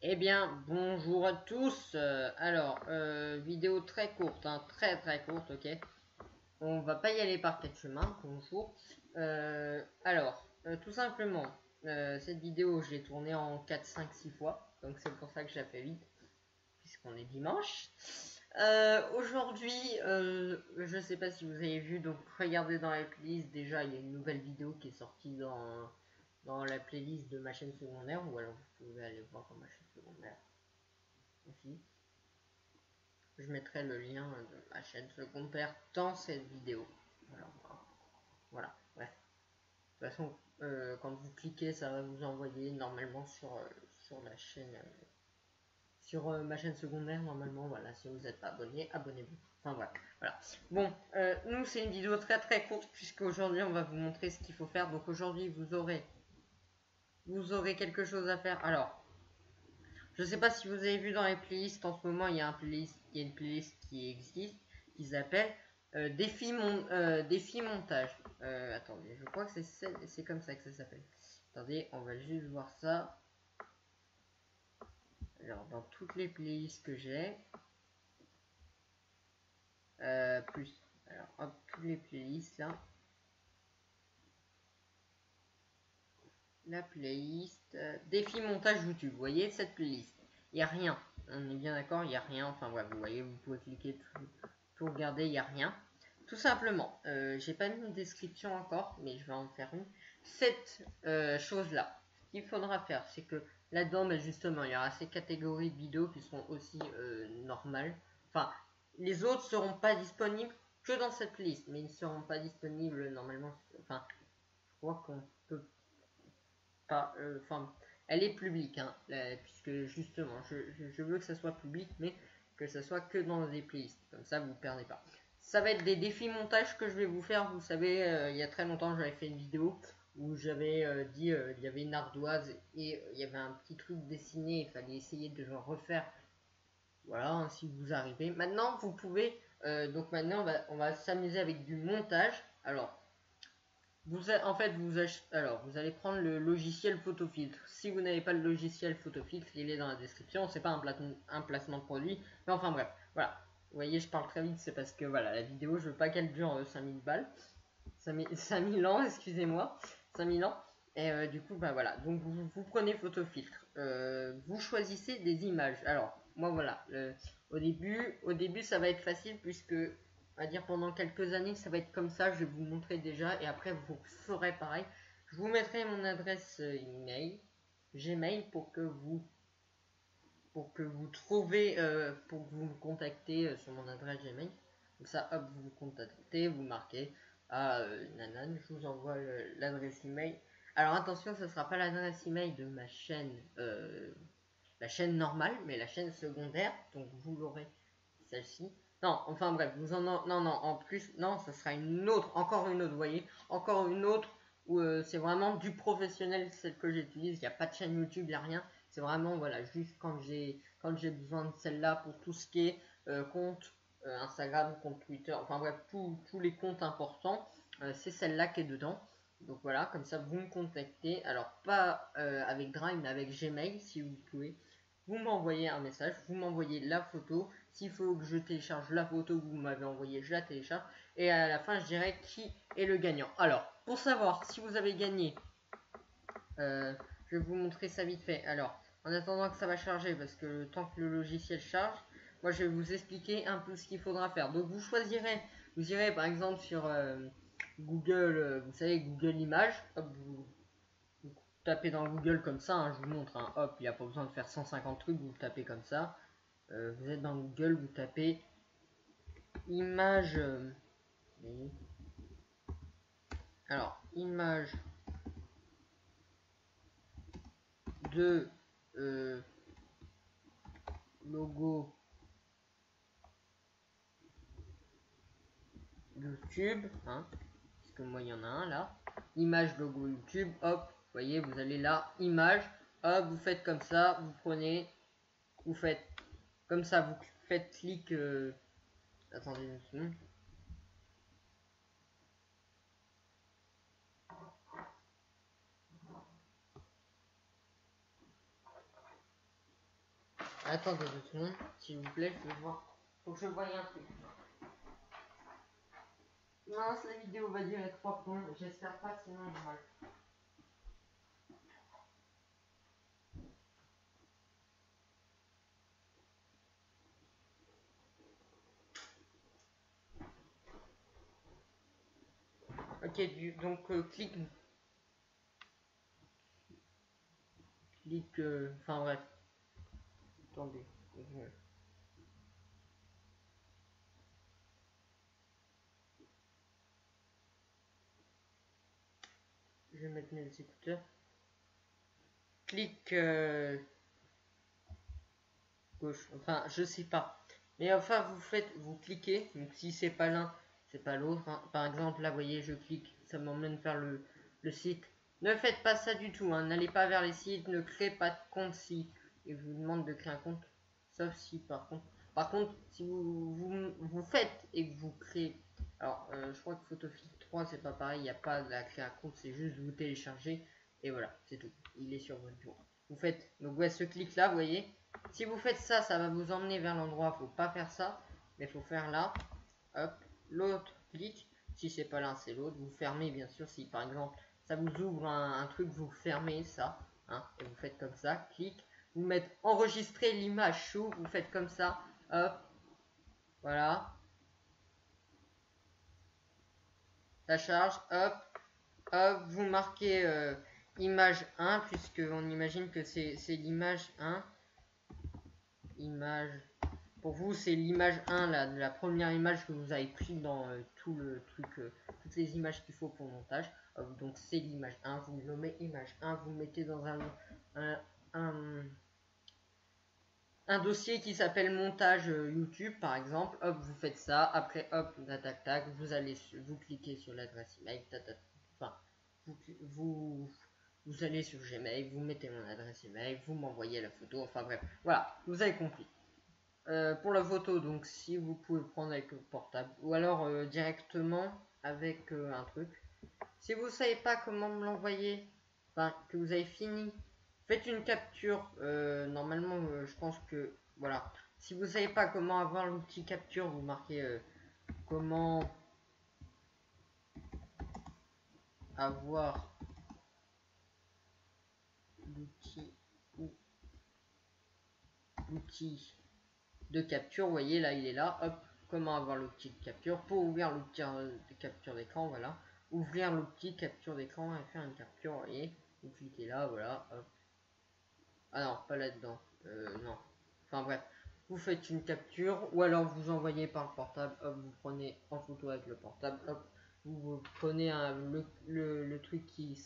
Eh bien, bonjour à tous. Vidéo très courte, hein, très courte, ok. On va pas y aller par quatre chemins, bonjour. Tout simplement, cette vidéo, je l'ai tournée en 4, 5, 6 fois. Donc c'est pour ça que je la fais vite, puisqu'on est dimanche. Aujourd'hui, je sais pas si vous avez vu, donc regardez dans la playlist, déjà il y a une nouvelle vidéo qui est sortie dans la playlist de ma chaîne secondaire, ou alors vous pouvez aller voir dans ma chaîne secondaire aussi. Je mettrai le lien de ma chaîne secondaire dans cette vidéo. Voilà, bref. De toute façon, quand vous cliquez, ça va vous envoyer normalement sur la chaîne, sur ma chaîne secondaire, normalement, voilà. Si vous n'êtes pas abonné, abonnez-vous. Enfin voilà. Bon, nous c'est une vidéo très courte puisque aujourd'hui on va vous montrer ce qu'il faut faire. Donc aujourd'hui vous aurez quelque chose à faire. Alors, je sais pas si vous avez vu dans les playlists, en ce moment il y a une playlist qui existe, qui s'appelle défi montage. Attendez, je crois que c'est comme ça que ça s'appelle. Attendez, on va juste voir ça. Alors, dans toutes les playlists que j'ai, plus, alors hop, toutes les playlists là, la playlist défi montage YouTube, vous voyez cette playlist, il n'y a rien, on est bien d'accord, il n'y a rien, enfin voilà, vous voyez, vous pouvez cliquer tout regarder, il n'y a rien. Tout simplement, j'ai pas mis une description encore, mais je vais en faire une. Cette chose-là, ce qu'il faudra faire, c'est que là-dedans, mais justement, il y aura ces catégories de vidéos qui seront aussi normales. Enfin, les autres seront pas disponibles que dans cette liste, mais ils ne seront pas disponibles normalement. Enfin, je crois qu'on peut pas. Enfin, elle est publique, hein, puisque justement, je veux que ça soit public, mais que ça soit que dans des playlists. Comme ça, vous perdez pas. Ça va être des défis montage que je vais vous faire. Vous savez, il y a très longtemps, j'avais fait une vidéo où j'avais dit il y avait une ardoise et il y avait un petit truc dessiné. Il fallait essayer de le refaire. Voilà, hein, si vous arrivez. Maintenant, vous pouvez. Donc maintenant, on va s'amuser avec du montage. Alors, vous allez prendre le logiciel Photofiltre. Si vous n'avez pas le logiciel Photofiltre, il est dans la description. C'est pas un placement de produit, mais enfin bref, voilà. Vous voyez, je parle très vite, c'est parce que voilà, la vidéo, je veux pas qu'elle dure 5000 balles. 5000 ans, excusez-moi. 5000 ans. Et du coup, bah voilà. Donc vous prenez Photofiltre. Vous choisissez des images. Alors, moi voilà. Au début, ça va être facile puisque on va dire pendant quelques années, ça va être comme ça. Je vais vous montrer déjà et après vous ferez pareil. Je vous mettrai mon adresse email, Gmail pour que vous trouviez, pour que vous me contactez sur mon adresse Gmail. Comme ça, hop, vous me contactez, vous marquez Nanan, je vous envoie l'adresse email. Alors attention, ce ne sera pas l'adresse email de ma chaîne, la chaîne normale, mais la chaîne secondaire. Donc vous l'aurez celle-ci. Non, enfin bref, non, en plus, non, ça sera une autre, encore une autre, vous voyez, encore une autre où c'est vraiment du professionnel, celle que j'utilise. Il n'y a pas de chaîne YouTube, il n'y a rien. C'est vraiment, voilà, juste quand j'ai besoin de celle-là pour tout ce qui est compte Instagram, compte Twitter, enfin bref, tous les comptes importants, c'est celle-là qui est dedans. Donc voilà, comme ça vous me contactez. Alors pas avec Drive, mais avec Gmail si vous pouvez. Vous m'envoyez un message, vous m'envoyez la photo. S'il faut que je télécharge la photo que vous m'avez envoyée, je la télécharge. Et à la fin, je dirai qui est le gagnant. Alors, pour savoir si vous avez gagné, je vais vous montrer ça vite fait. Alors, en attendant que ça va charger, parce que le temps que le logiciel charge, moi je vais vous expliquer un peu ce qu'il faudra faire. Donc vous choisirez, vous irez par exemple sur Google, vous savez Google Images, hop, vous tapez dans Google comme ça, hein, je vous montre, hein, hop, il n'y a pas besoin de faire 150 trucs, vous tapez comme ça. Vous êtes dans Google, vous tapez image, alors image de logo YouTube, hein, parce que moi il y en a un là, image logo YouTube, hop, vous voyez, vous allez là, image, hop, vous faites comme ça, vous prenez, vous faites comme ça, vous faites clic, attendez une seconde. Attendez 2 secondes, s'il vous plaît, je vais voir. Faut que je voie un truc. Mince, la vidéo va durer 3 plombs, j'espère pas, sinon j'ai mal. Ok, donc clique, enfin bref. Attendez. Je vais mettre mes écouteurs. Clique gauche, enfin je sais pas. Mais enfin vous cliquez, donc si c'est pas l'un, c'est pas l'autre. Hein. Par exemple là vous voyez je clique, ça m'emmène vers le site. Ne faites pas ça du tout, hein. N'allez pas vers les sites, ne créez pas de compte si il vous demande de créer un compte. Sauf si par contre si vous faites et que vous créez. Alors je crois que Photofiltre 3 c'est pas pareil, il n'y a pas de la créer un compte, c'est juste vous télécharger et voilà, c'est tout. Il est sur votre bureau. Vous faites donc ouais ce clic là, vous voyez. Si vous faites ça, ça va vous emmener vers l'endroit. Faut pas faire ça, mais faut faire là. Hop, l'autre clic. Si c'est pas l'un, c'est l'autre. Vous fermez bien sûr. Si par exemple ça vous ouvre un truc, vous fermez ça. Hein, et vous faites comme ça. Clic. Vous mettez enregistrer l'image sous. Vous faites comme ça. Hop, voilà. Ça charge. Hop, hop. Vous marquez image 1 puisque on imagine que c'est l'image 1. Image. Pour vous, c'est l'image 1, la première image que vous avez prise dans tout le truc, toutes les images qu'il faut pour le montage. Donc c'est l'image 1, vous nommez image 1, vous mettez dans un, un dossier qui s'appelle montage YouTube par exemple. Hop, vous faites ça. Après, hop, tac, tac, vous cliquez sur l'adresse email. Enfin, vous allez sur Gmail, vous mettez mon adresse email, vous m'envoyez la photo. Enfin bref, voilà, vous avez compris. Pour la photo, donc si vous pouvez prendre avec le portable ou alors directement avec un truc. Si vous savez pas comment me l'envoyer, enfin que vous avez fini, faites une capture. Normalement, je pense que voilà. Si vous savez pas comment avoir l'outil capture, vous marquez comment avoir l'outil de capture. Vous voyez là, il est là. Hop, comment avoir l'outil de capture. Pour ouvrir l'outil de capture d'écran, voilà. Ouvrir l'outil capture d'écran et faire une capture, vous voyez. Vous cliquez là, voilà. Hop. Ah non, pas là-dedans. Non. Enfin bref. Vous faites une capture ou alors vous envoyez par le portable. Hop, vous prenez en photo avec le portable. Hop, vous prenez le truc qui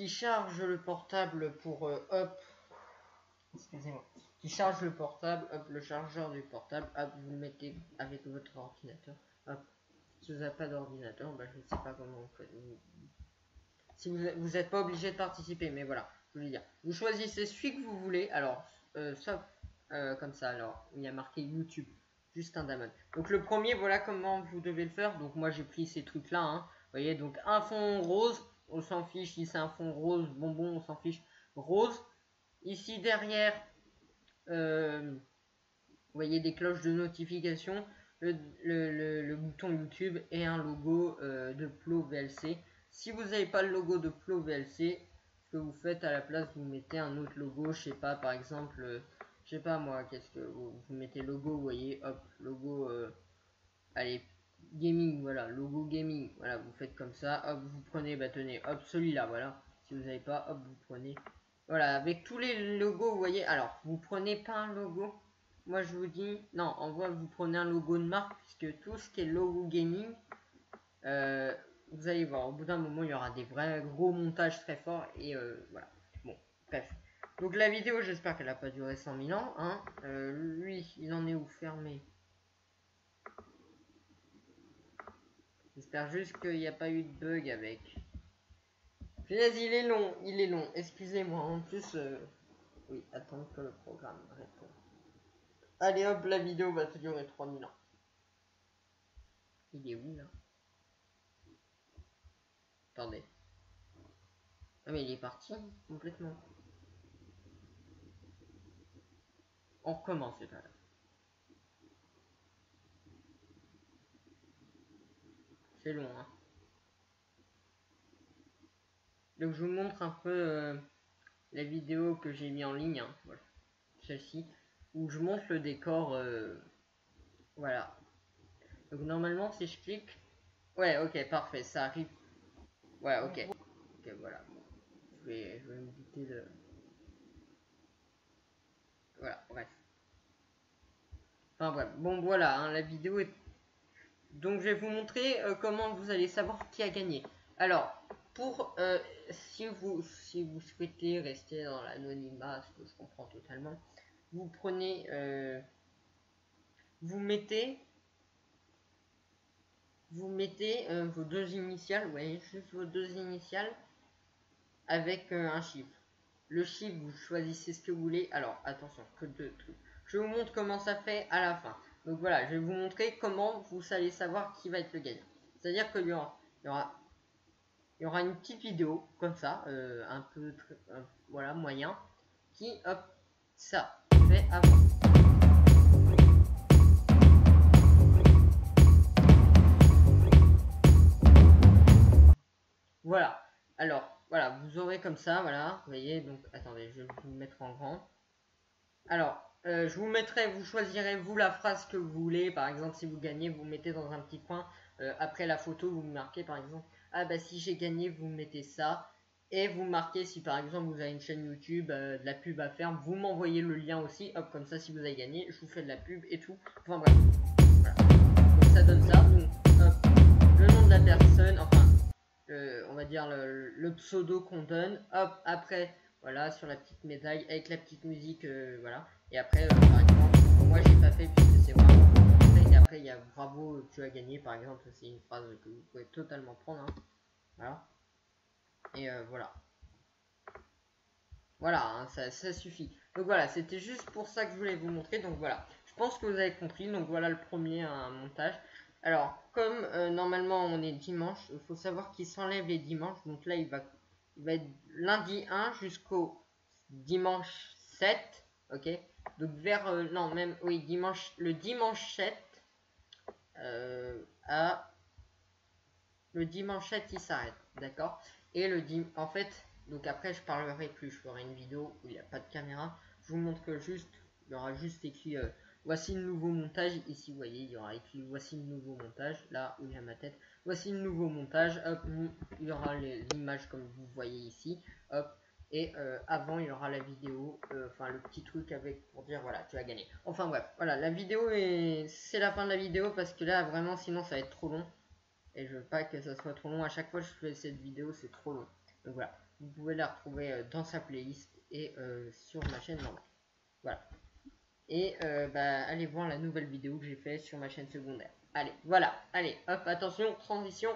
charge le portable pour hop. Excusez-moi. Qui charge le portable, hop, le chargeur du portable, hop, vous le mettez avec votre ordinateur, hop. Si vous n'avez pas d'ordinateur, bah, je ne sais pas comment vous faites. Si vous n'êtes pas obligé de participer, mais voilà, je veux dire. Vous choisissez celui que vous voulez, alors, sauf comme ça, alors, il y a marqué YouTube, juste un daemon. Donc le premier, voilà comment vous devez le faire. Donc moi j'ai pris ces trucs là, hein. Vous voyez, donc un fond rose, on s'en fiche, si c'est un fond rose, bonbon, on s'en fiche, rose. Ici derrière, vous voyez des cloches de notification, le bouton YouTube et un logo de Plo VLC. Si vous n'avez pas le logo de Plo VLC, ce que vous faites à la place, vous mettez un autre logo, je sais pas, par exemple, je sais pas moi, qu'est-ce que vous mettez logo, vous voyez, hop, logo, allez, gaming, voilà, logo gaming, voilà, vous faites comme ça, hop, vous prenez, bah tenez, hop, celui-là, voilà, si vous n'avez pas, hop, vous prenez, voilà, avec tous les logos, vous voyez, alors, vous prenez pas un logo, moi je vous dis, non, en vrai, vous prenez un logo de marque, puisque tout ce qui est logo gaming, vous allez voir, au bout d'un moment, il y aura des vrais gros montages très forts, et voilà, bon, bref. Donc la vidéo, j'espère qu'elle n'a pas duré 100 000 ans, hein, lui, il en est où fermé? J'espère juste qu'il n'y a pas eu de bug avec. Punaise, il est long, excusez-moi. En plus, oui, attends que le programme répond. Allez hop, la vidéo va te durer 3000 ans. Il est où là? Attendez. Ah mais il est parti complètement. On recommence, c'est pas grave. C'est long, hein. Donc je vous montre un peu la vidéo que j'ai mis en ligne, hein. Voilà. Celle-ci, où je montre le décor, voilà. Donc normalement si je clique, ouais, ok, parfait, ça arrive. Ouais, ok, ok, voilà. Je vais éviter de... Voilà, bref. Enfin bref, bon voilà, hein, la vidéo est... Donc je vais vous montrer comment vous allez savoir qui a gagné. Alors, pour si vous souhaitez rester dans l'anonymat, ce que je comprends totalement, vous prenez, vous mettez vos deux initiales, ouais, juste vos deux initiales avec un chiffre. Le chiffre, vous choisissez ce que vous voulez. Alors, attention, que deux trucs. Je vous montre comment ça fait à la fin. Donc voilà, je vais vous montrer comment vous allez savoir qui va être le gagnant. C'est-à-dire qu'il y aura une petite vidéo comme ça, un peu, voilà, moyen, qui, hop, ça, fait avant. Voilà, alors, voilà, vous aurez comme ça, voilà, vous voyez, donc, attendez, je vais vous mettre en grand. Alors, je vous mettrai, vous choisirez vous la phrase que vous voulez, par exemple, si vous gagnez, vous mettez dans un petit coin, après la photo, vous marquez, par exemple, ah bah si j'ai gagné, vous mettez ça, et vous marquez, si par exemple, vous avez une chaîne YouTube, de la pub à faire, vous m'envoyez le lien aussi, hop, comme ça, si vous avez gagné, je vous fais de la pub et tout, enfin bref, voilà, donc ça donne ça, donc, hop, le nom de la personne, enfin, on va dire le pseudo qu'on donne, hop, après, voilà, sur la petite médaille, avec la petite musique, voilà, et après, par exemple, moi j'ai pas fait puisque c'est vraiment et après il y a bravo, tu as gagné, par exemple, c'est une phrase que vous pouvez totalement prendre, hein, voilà, et voilà. Voilà, hein, ça suffit. Donc voilà, c'était juste pour ça que je voulais vous montrer. Donc voilà, je pense que vous avez compris. Donc voilà le premier montage. Alors, comme normalement on est dimanche, il faut savoir qu'il s'enlève les dimanches. Donc là, il va être lundi 1 jusqu'au dimanche 7. Ok. Donc vers, non, même, oui, le dimanche 7 à... Le dimanche 7 il s'arrête, d'accord. Et en fait, donc après je parlerai plus, je ferai une vidéo où il n'y a pas de caméra. Je vous montre juste, il y aura juste écrit voici le nouveau montage. Ici vous voyez, il y aura écrit voici le nouveau montage. Là où il y a ma tête, voici le nouveau montage. Hop, il y aura l'image comme vous voyez ici. Hop. Et avant il y aura la vidéo, enfin le petit truc avec pour dire voilà tu as gagné. Enfin bref, voilà la vidéo c'est la fin de la vidéo parce que là vraiment sinon ça va être trop long. Et je veux pas que ça soit trop long. À chaque fois que je fais cette vidéo, c'est trop long. Donc voilà, vous pouvez la retrouver dans sa playlist et sur ma chaîne normale. Voilà. Et bah, allez voir la nouvelle vidéo que j'ai fait sur ma chaîne secondaire. Allez, voilà. Allez, hop, attention, transition.